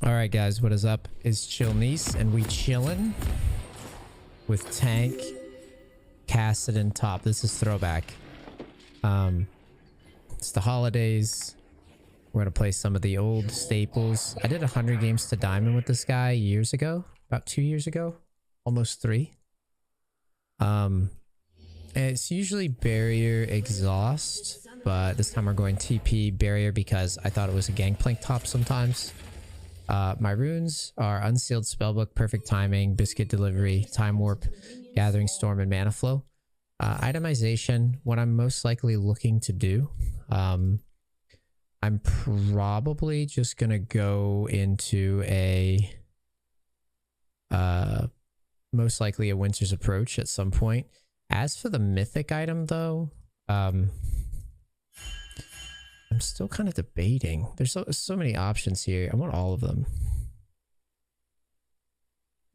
All right, guys, what is up? It's Chill Neace, and we chillin' with tank Kassadin top. This is throwback. It's the holidays. We're gonna play some of the old staples. I did 100 games to diamond with this guy years ago, about 2 years ago, almost 3. And it's usually barrier exhaust, but this time we're going TP barrier because I thought it was a gangplank top sometimes. My runes are Unsealed Spellbook, Perfect Timing, Biscuit Delivery, Time Warp, Gathering Storm, and Mana Flow. Itemization, what I'm most likely looking to do. I'm probably just going to go into a... most likely a Winter's Approach at some point. As for the mythic item, though, I'm still kind of debating. There's so many options here. I want all of them.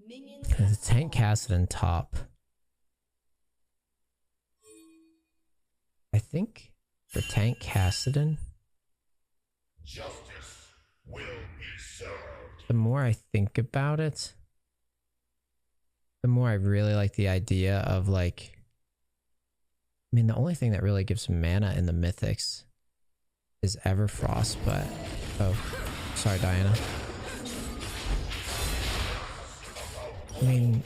The tank Kassadin top. I think for tank Kassadin, justice will be served. the more I think about it, the more I really like the idea of, like, I mean, the only thing that really gives mana in the mythics is Everfrost, but... Oh, sorry, Diana. I mean,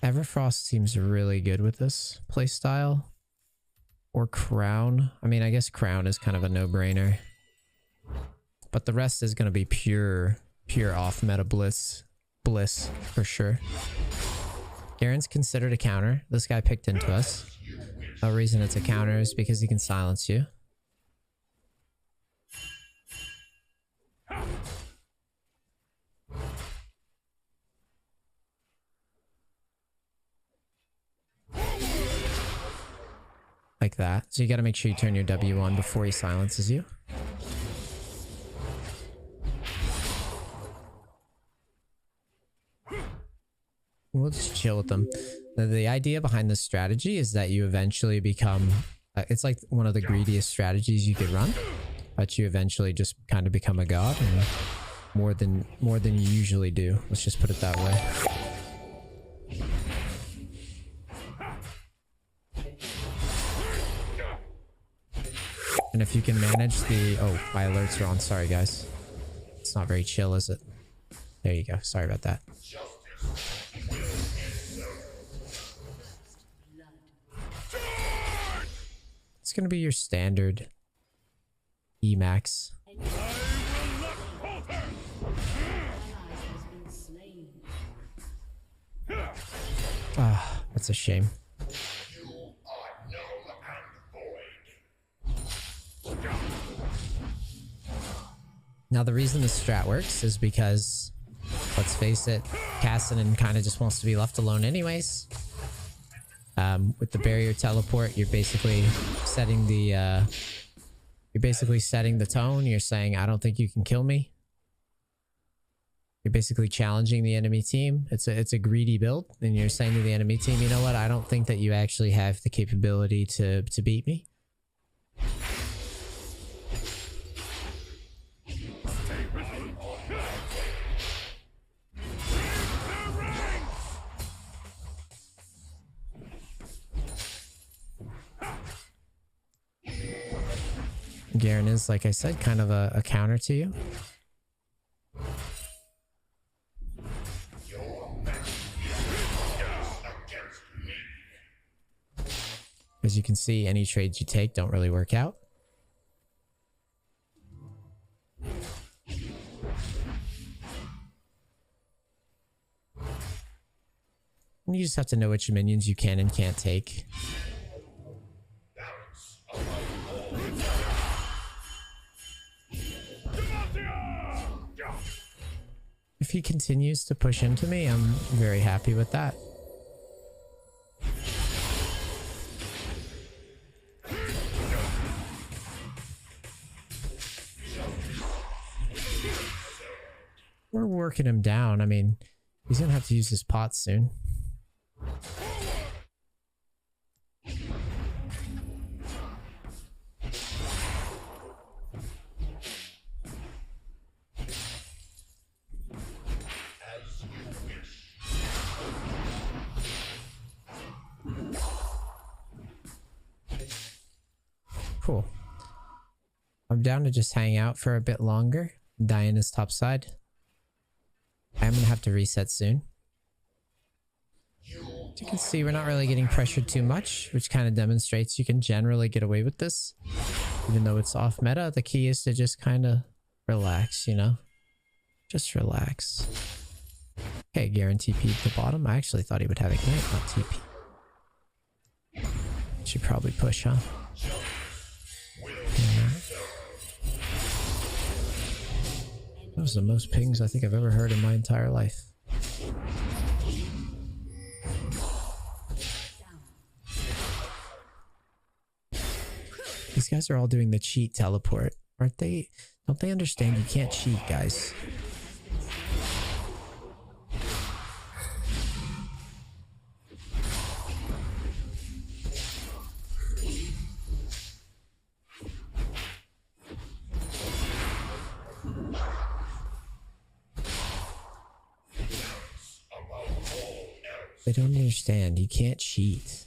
Everfrost seems really good with this playstyle. Or Crown. I mean, I guess Crown is kind of a no-brainer. But the rest is going to be pure off-meta bliss for sure. Garen's considered a counter. This guy picked into us. The reason it's a counter is because he can silence you. Like that. So you got to make sure you turn your W on before he silences you. We'll just chill with them. The idea behind this strategy is that you eventually become... it's like one of the greediest strategies you could run. But you eventually just kind of become a god. And more than you usually do. Let's just put it that way. And if you can manage the... Oh, my alerts are on. Sorry, guys. It's not very chill, is it? There you go. Sorry about that. It's going to be your standard Emax. Ah, that's a shame. Now, the reason this strat works is because, let's face it, Kassadin kind of just wants to be left alone anyways. With the barrier teleport, you're basically setting the tone. You're saying, I don't think you can kill me. You're basically challenging the enemy team. It's a greedy build, and you're saying to the enemy team, you know what? I don't think that you actually have the capability to beat me. Garen is, like I said, kind of a counter to you. As you can see, any trades you take don't really work out. And you just have to know which minions you can and can't take. If he continues to push into me, I'm very happy with that. We're working him down. I mean, he's gonna have to use his pot soon. Cool. I'm down to just hang out for a bit longer. Diana's topside. I'm gonna have to reset soon. As you can see, we're not really getting pressured too much, which kind of demonstrates you can generally get away with this. Even though it's off meta, the key is to just kind of relax, you know? Just relax. Okay, guarantee TP at the bottom. I actually thought he would have Ignite, not TP. Should probably push, huh? Yeah. That was the most pings I think I've ever heard in my entire life. These guys are all doing the cheat teleport, aren't they? Don't they understand you can't cheat, guys? They don't understand. You can't cheat.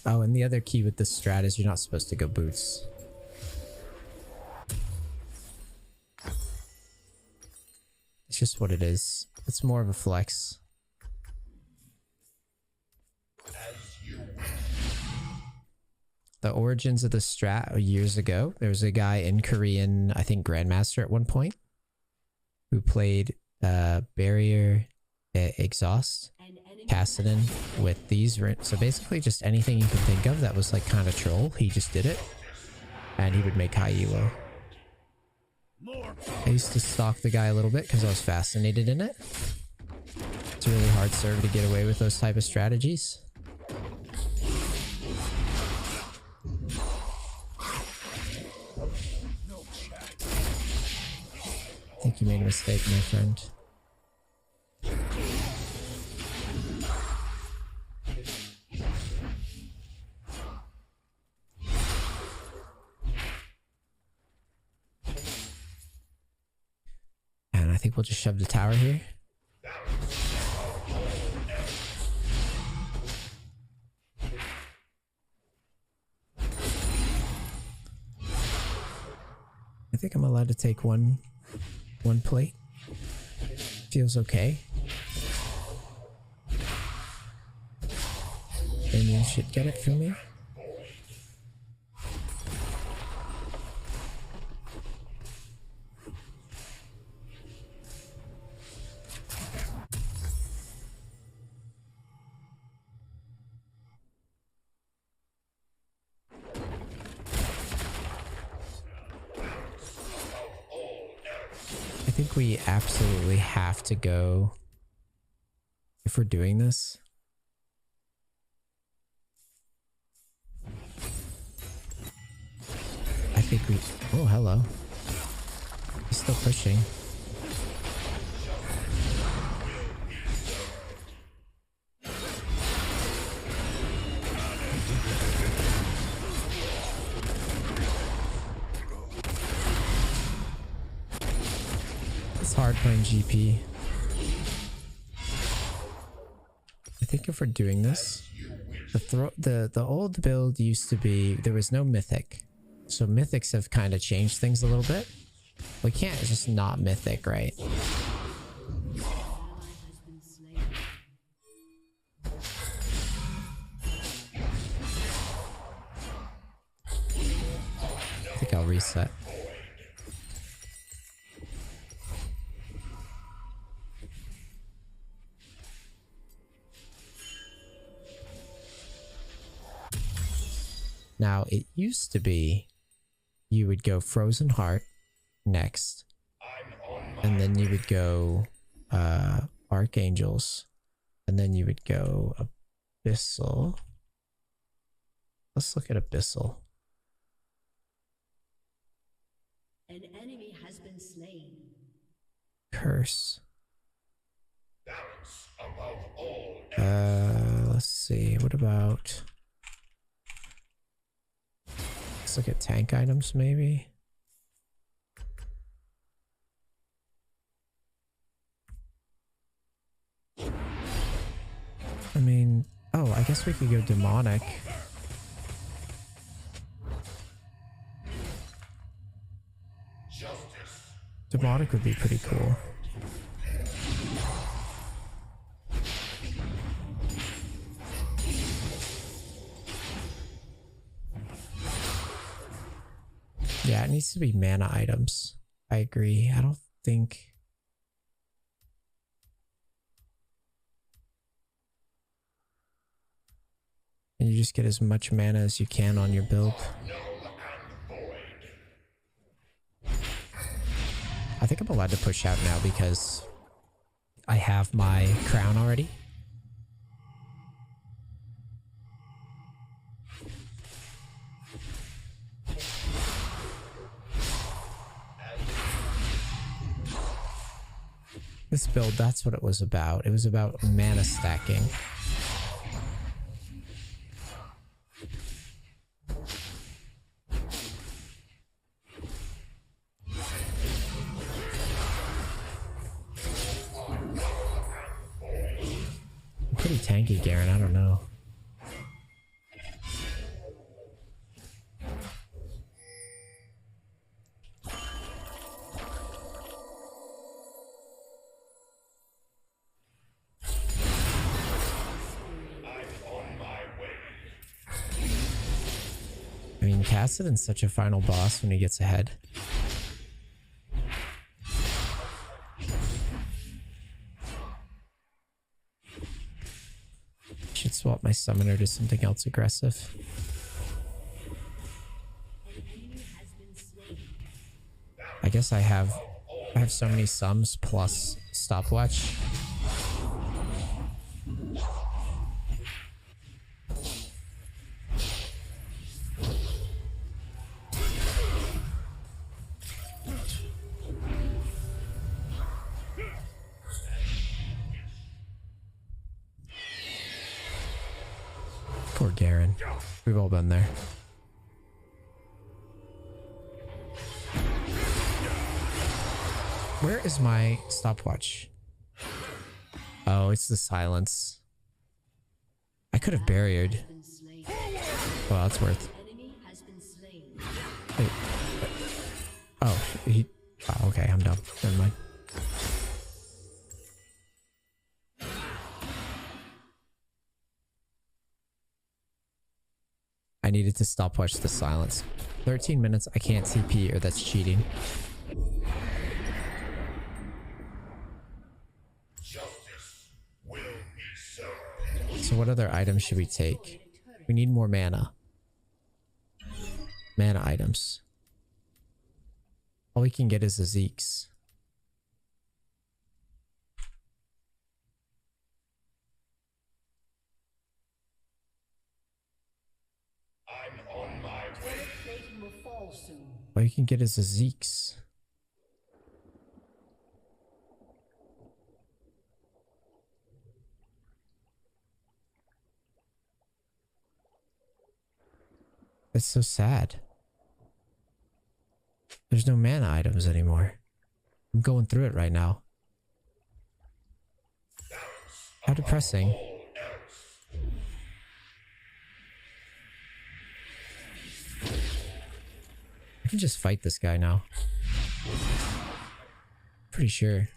Oh, and the other key with this strat is you're not supposed to go boots. It's just what it is. It's more of a flex. The origins of the strat years ago, there was a guy in Korean, I think Grandmaster at one point, who played Barrier, Exhaust, Kassadin with these. So basically just anything you can think of that was like kind of troll, he just did it. And he would make high elo. I used to stalk the guy a little bit because I was fascinated in it. It's a really hard serve to get away with those type of strategies. I think you made a mistake, my friend. And I think we'll just shove the tower here. I think I'm allowed to take one plate. Feels okay. And you should get it for me. I think we absolutely have to go if we're doing this. I think we... Oh, hello. He's still pushing. It's hard playing GP. I think if we're doing this, the old build used to be there was no mythic. So mythics have kind of changed things a little bit. We can't just not mythic, right? I think I'll reset. Now, it used to be you would go Frozen Heart next, and then you would go Archangels, and then you would go Abyssal. Let's look at Abyssal. An enemy has been slain. Curse. Let's see. What about... Let's look at tank items, maybe. I mean, Oh, I guess we could go demonic. Justice. Demonic would be pretty cool. Yeah, it needs to be mana items. I agree. I don't think... And you just get as much mana as you can on your build. I think I'm allowed to push out now because I have my crown already. This build, that's what it was about. It was about mana stacking. I'm pretty tanky, Garen. I don't know. I mean, Kassadin's such a final boss when he gets ahead. Should swap my summoner to something else aggressive. I guess I have so many sums plus stopwatch. Poor Garen. We've all been there. Where is my stopwatch? Oh, it's the silence. I could have barriered. Well, that's worth. Wait. Oh, he... Oh, okay, I'm dumb. Never mind. I needed to stopwatch the silence. 13 minutes, I can't TP or that's cheating. Justice will be served. So what other items should we take? We need more mana. Mana items. All we can get is a Zeke's. I'm on my way. Plating will fall soon. All you can get is a Zeke's. It's so sad. There's no mana items anymore. I'm going through it right now. How depressing. I can just fight this guy now. Pretty sure.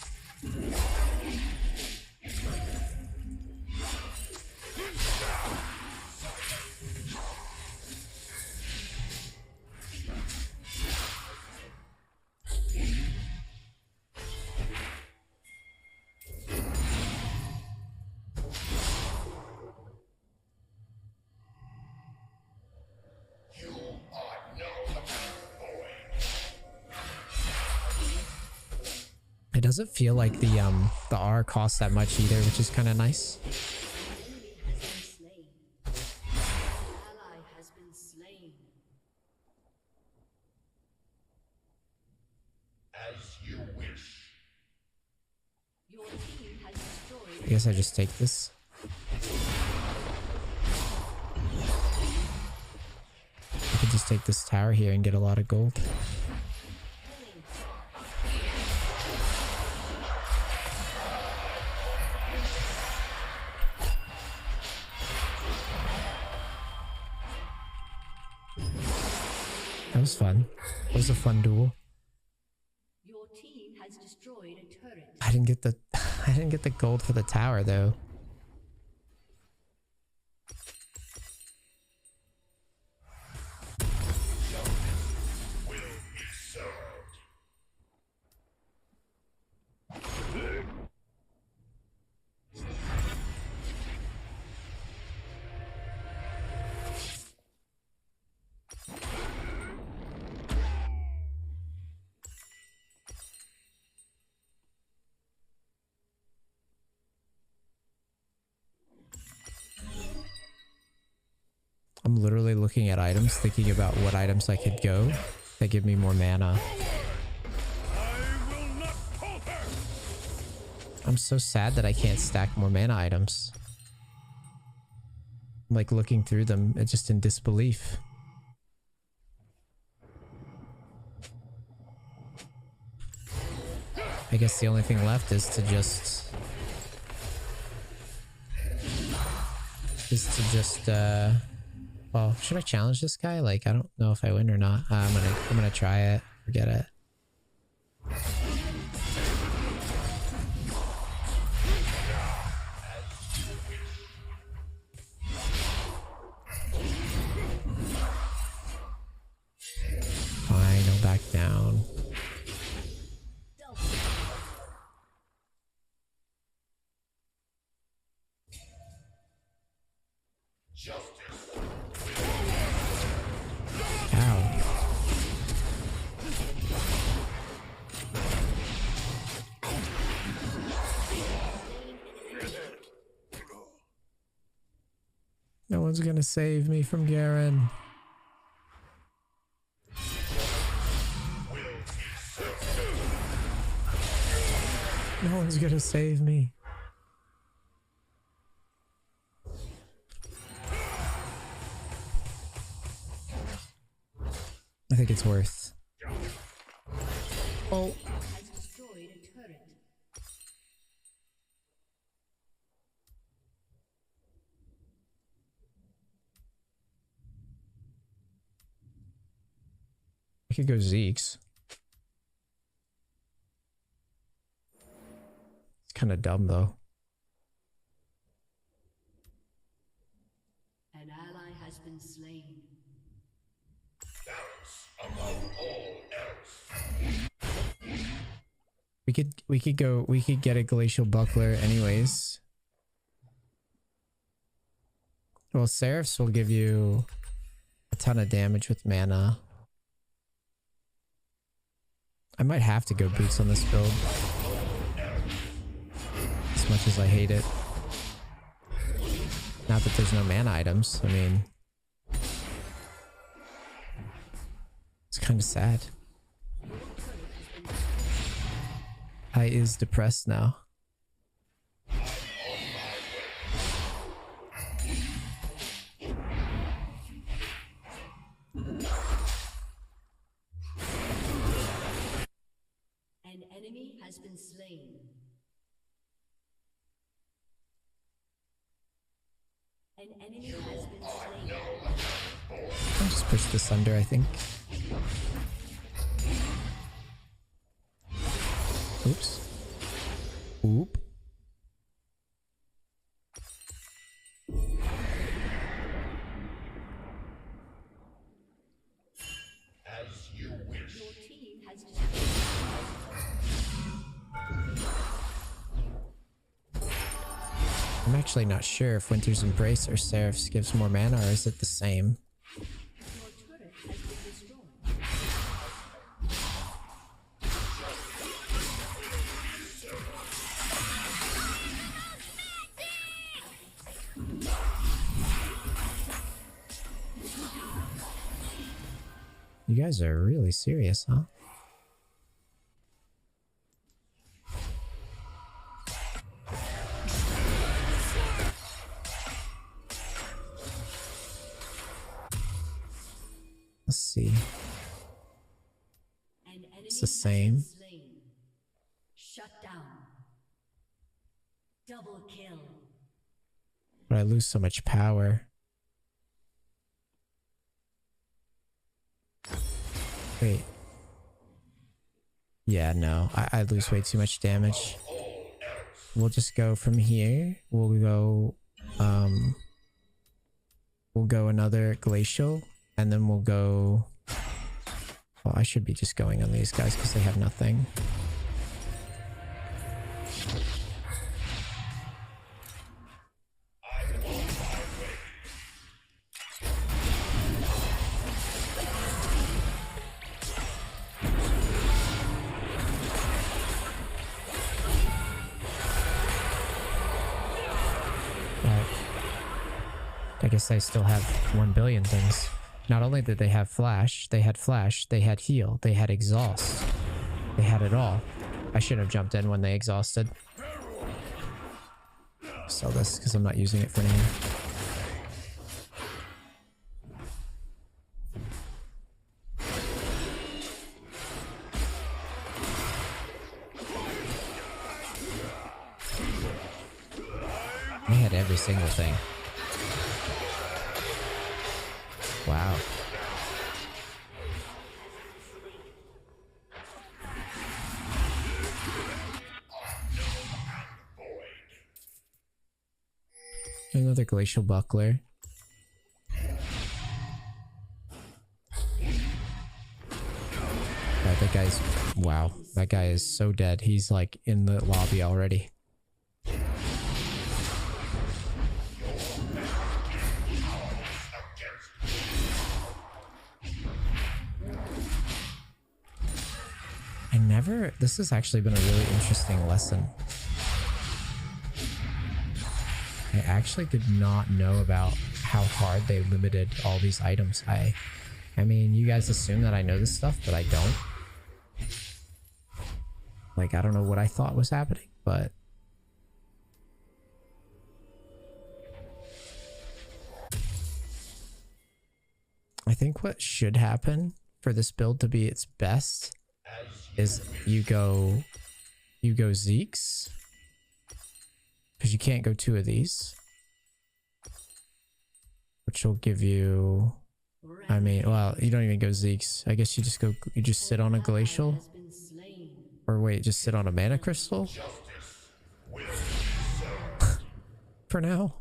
It doesn't feel like the R costs that much either, which is kind of nice. Ally has been slain. As you wish. Your team has destroyed. I guess I just take this. I could just take this tower here and get a lot of gold. That was fun. It was a fun duel. Your team has destroyed a turret. I didn't get the I didn't get the gold for the tower though. I'm literally looking at items, thinking about what items I could go that give me more mana. I'm so sad that I can't stack more mana items. I'm like looking through them, it's just in disbelief. I guess the only thing left is to just well, should I challenge this guy? Like, I don't know if I win or not. I'm gonna try it. Forget it. Fine, I'll back down. Ow. No one's gonna save me from Garen. No one's gonna save me. I think it's worth. Oh. Has destroyed a turret. I could go Zeke's. It's kind of dumb though. An ally has been slain. Above all else. We could get a glacial buckler anyways. Well, Seraphs will give you a ton of damage with mana. I might have to go boots on this build. As much as I hate it. Not that there's no mana items, I mean... It's kind of sad. I is depressed now. An enemy has been slain. An enemy has been slain. I'll just push this under, I think. Oops. Oop. As you wish. Your team has destroyed. I'm actually not sure if Winter's Embrace or Seraph's gives more mana, or is it the same? Your turret has been destroyed. You guys are really serious, huh? Let's see. An enemy It's the has same. been slain. Shut down. Double kill. But I lose so much power. Wait. Yeah, no. I lose way too much damage. We'll just go from here. We'll go another glacial, and then we'll go... Well, I should be just going on these guys because they have nothing. I guess I still have 1 billion things. Not only did they have flash, they had heal, they had exhaust. They had it all. I should have jumped in when they exhausted. Sell this because I'm not using it for anything. They had every single thing. Wow. Another glacial buckler. Yeah, that guy's... Wow. That guy is so dead. He's like in the lobby already. This has actually been a really interesting lesson. I actually did not know about how hard they limited all these items. I mean, you guys assume that I know this stuff, but I don't. Like, I don't know what I thought was happening, but... I think what should happen for this build to be its best is you go Zeke's, because you can't go 2 of these, which will give you... I mean, well, you don't even go Zeke's. I guess you just sit on a glacial, or wait, just sit on a mana crystal for now.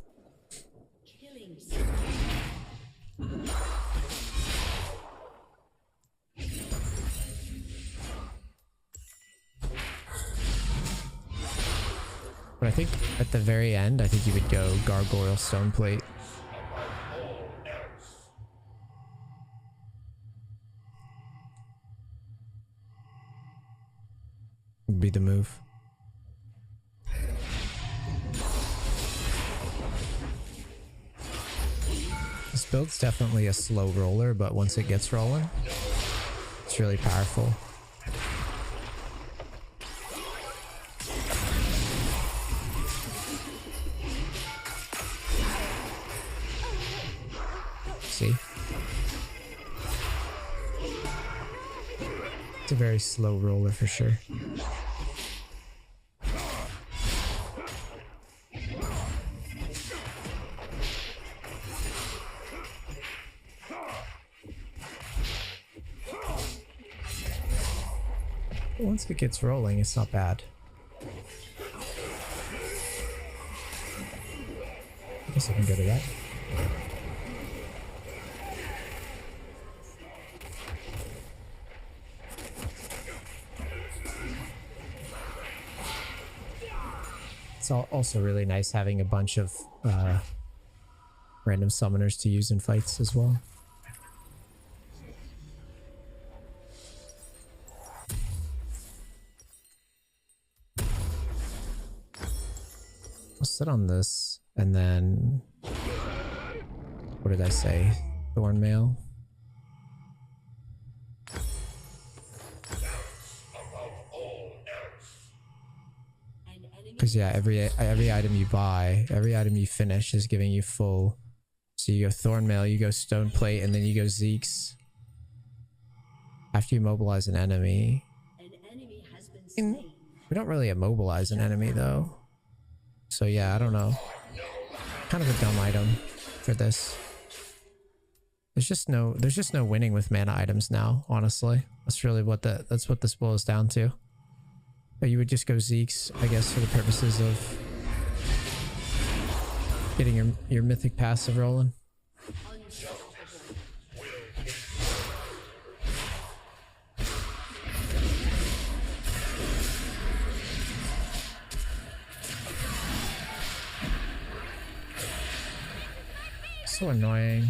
But I think at the very end, I think you would go Gargoyle Stone Plate. Would be the move. This build's definitely a slow roller, but once it gets rolling, it's really powerful. See? It's a very slow roller for sure. Once it gets rolling, it's not bad. I guess I can go to that. It's also really nice having a bunch of random summoners to use in fights as well. I'll sit on this, and then... What did I say? Thornmail? Because yeah, every item you buy, every item you finish is giving you full. So you go Thornmail, you go Stone Plate, and then you go Zeke's. After you mobilize an enemy. We don't really immobilize an enemy though. So yeah, I don't know. Kind of a dumb item for this. there's just no winning with mana items now, honestly. That's really what that's what this boils down to. But you would just go Zeke's, I guess, for the purposes of getting your mythic passive rolling. So annoying.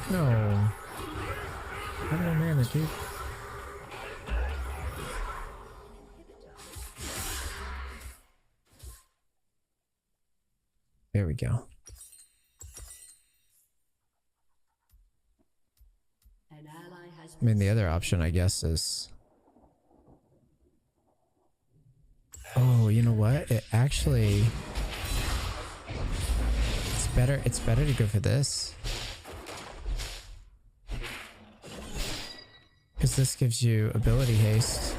No. I don't know, man, dude. There we go. An ally has I mean, the other option, I guess, is... Oh, you know what? It actually... It's better to go for this. Because this gives you ability haste.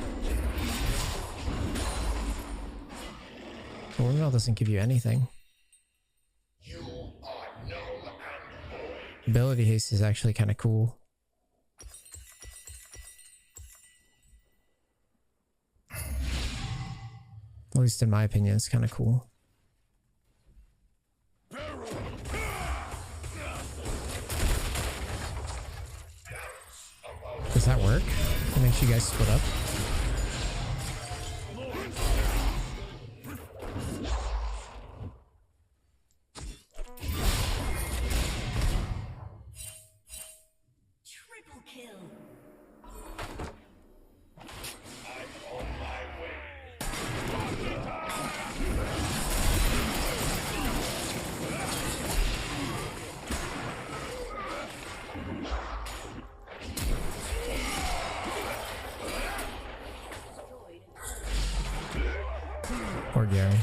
Windmill doesn't give you anything. You are null and void. Ability haste is actually kind of cool. At least in my opinion, it's kind of cool. Does that work? It makes you guys split up. triple kill. Poor Gary.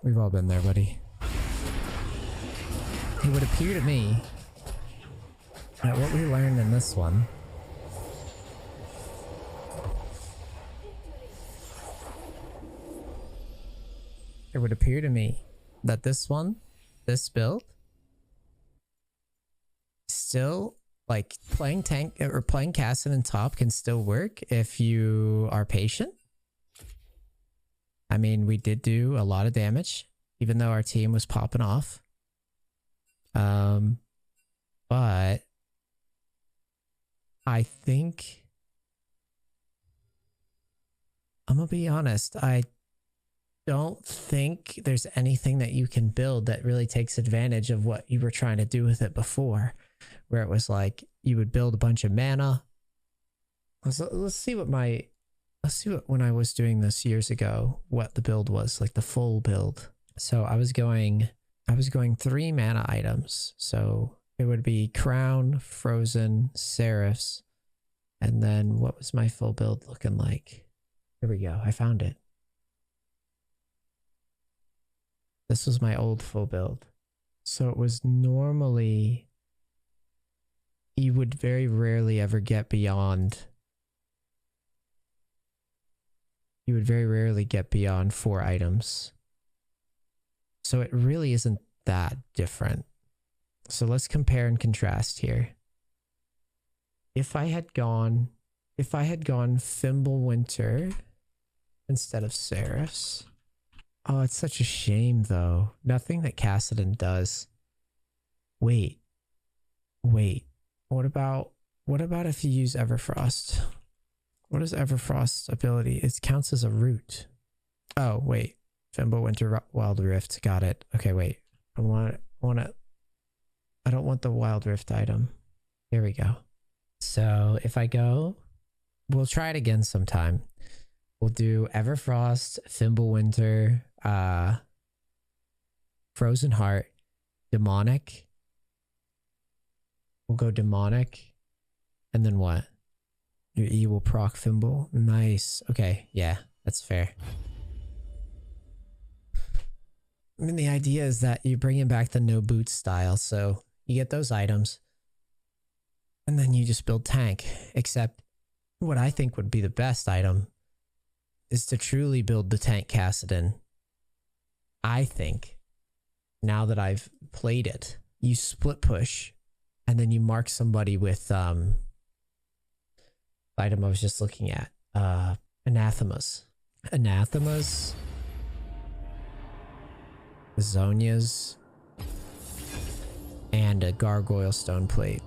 We've all been there, buddy. It would appear to me that what we learned in this one it would appear to me that this build, still, like, playing tank or playing Kassadin top can still work if you are patient. I mean, we did do a lot of damage, even though our team was popping off. But I think, I'm gonna be honest, I don't think there's anything that you can build that really takes advantage of what you were trying to do with it before, where it was like you would build a bunch of mana. Let's see what when I was doing this years ago, what the build was, like the full build. So I was going 3 mana items. So it would be Crown, Frozen, Seraphs, and then what was my full build looking like? Here we go. I found it. This was my old full build. So it was normally, you would very rarely ever get beyond, 4 items. So it really isn't that different. So let's compare and contrast here. If I had gone Fimbulwinter instead of Seraphs. Oh, it's such a shame though. Nothing that Kassadin does. Wait. What about if you use Everfrost? What is Everfrost's ability? It counts as a root. Oh, wait. Fimbulwinter Wild Rift. Got it. Okay, wait. I don't want the Wild Rift item. Here we go. So if I go, we'll try it again sometime. We'll do Everfrost, Fimbulwinter, Frozen Heart, Demonic. We'll go Demonic. And then what? Your E will proc Fimble. Nice. Okay, yeah, that's fair. I mean, the idea is that you're bringing back the no boots style, so you get those items, and then you just build tank. Except, what I think would be the best item is to truly build the tank Kassadin. I think, now that I've played it, you split push, and then you mark somebody with the item I was just looking at, anathemas. Anathemas, Zonias, and a gargoyle stone plate.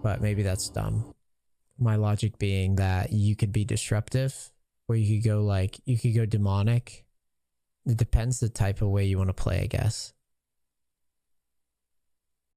But maybe that's dumb. My logic being that you could be disruptive, or you could go demonic. It depends the type of way you want to play, I guess.